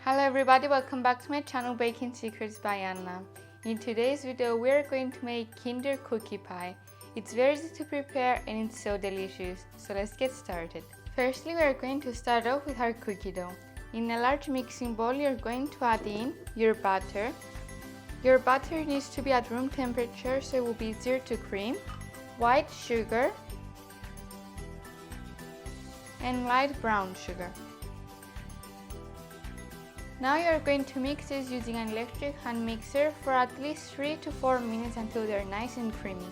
Hello everybody, welcome back to my channel Baking Secrets by Anna. In today's video we are going to make Kinder Cookie Pie. It's very easy to prepare and it's so delicious, so let's get started. Firstly we are going to start off with our cookie dough. In a large mixing bowl you're going to add in your butter. Your butter needs to be at room temperature so it will be easier to cream, white sugar and light brown sugar. Now you are going to mix this using an electric hand mixer for at least 3 to 4 minutes until they are nice and creamy.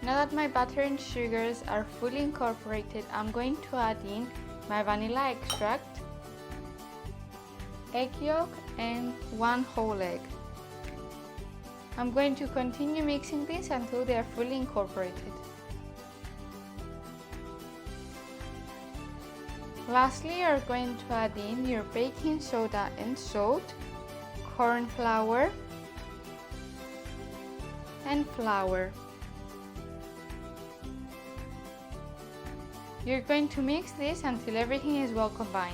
Now that my butter and sugars are fully incorporated, I'm going to add in my vanilla extract, egg yolk and 1 whole egg. I'm going to continue mixing this until they are fully incorporated. Lastly, you're going to add in your baking soda and salt, corn flour and flour. You're going to mix this until everything is well combined.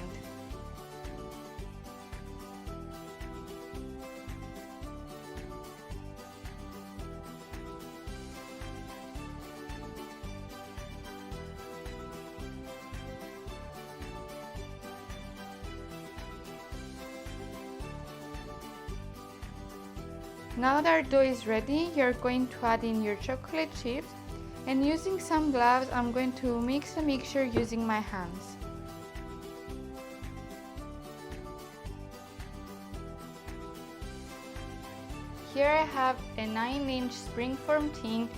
Now that our dough is ready, you're going to add in your chocolate chips, and using some gloves I'm going to mix the mixture using my hands. Here I have a 9-inch springform tin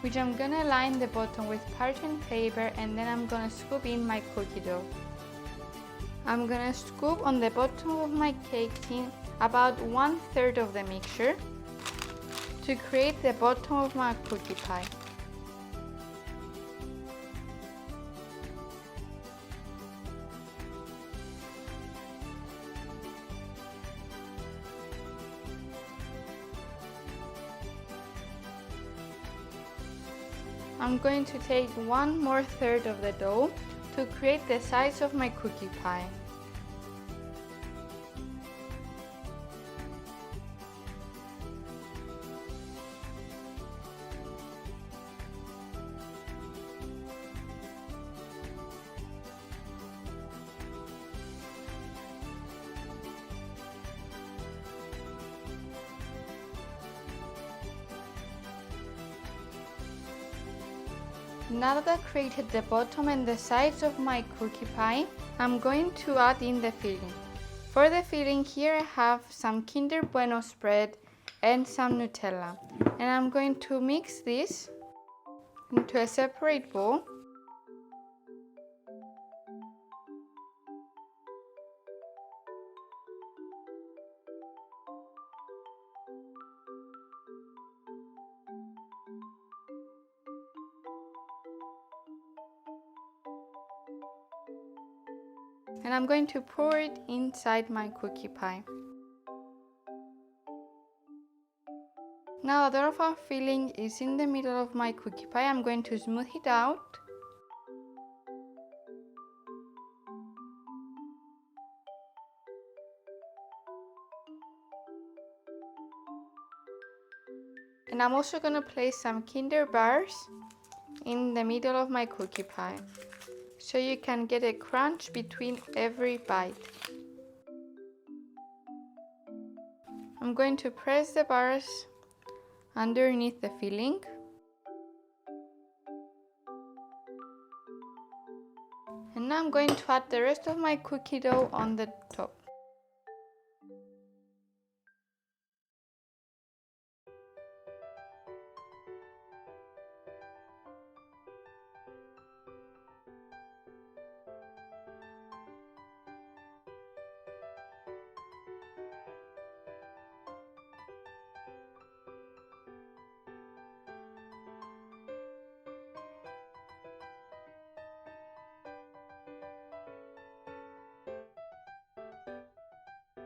which I'm gonna line the bottom with parchment paper, and then I'm gonna scoop in my cookie dough. I'm gonna scoop on the bottom of my cake tin about 1/3 of the mixture to create the bottom of my cookie pie. I'm going to take 1/3 of the dough to create the size of my cookie pie. Now that I've created the bottom and the sides of my cookie pie, I'm going to add in the filling. For the filling, here I have some Kinder Bueno spread and some Nutella. And I'm going to mix this into a separate bowl. And I'm going to pour it inside my cookie pie. Now that all of our filling is in the middle of my cookie pie, I'm going to smooth it out. And I'm also going to place some Kinder bars in the middle of my cookie pie, so you can get a crunch between every bite. I'm going to press the bars underneath the filling. And now I'm going to add the rest of my cookie dough on the top.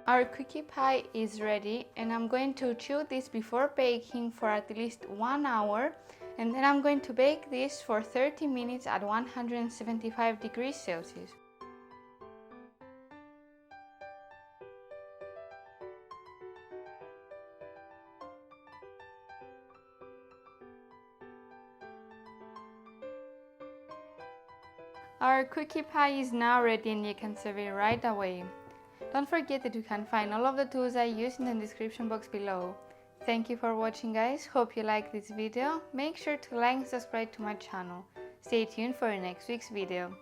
Our cookie pie is ready, and I'm going to chill this before baking for at least 1 hour, and then I'm going to bake this for 30 minutes at 175 degrees Celsius. Our cookie pie is now ready and you can serve it right away. Don't forget that you can find all of the tools I used in the description box below. Thank you for watching, guys. Hope you liked this video. Make sure to like and subscribe to my channel. Stay tuned for next week's video.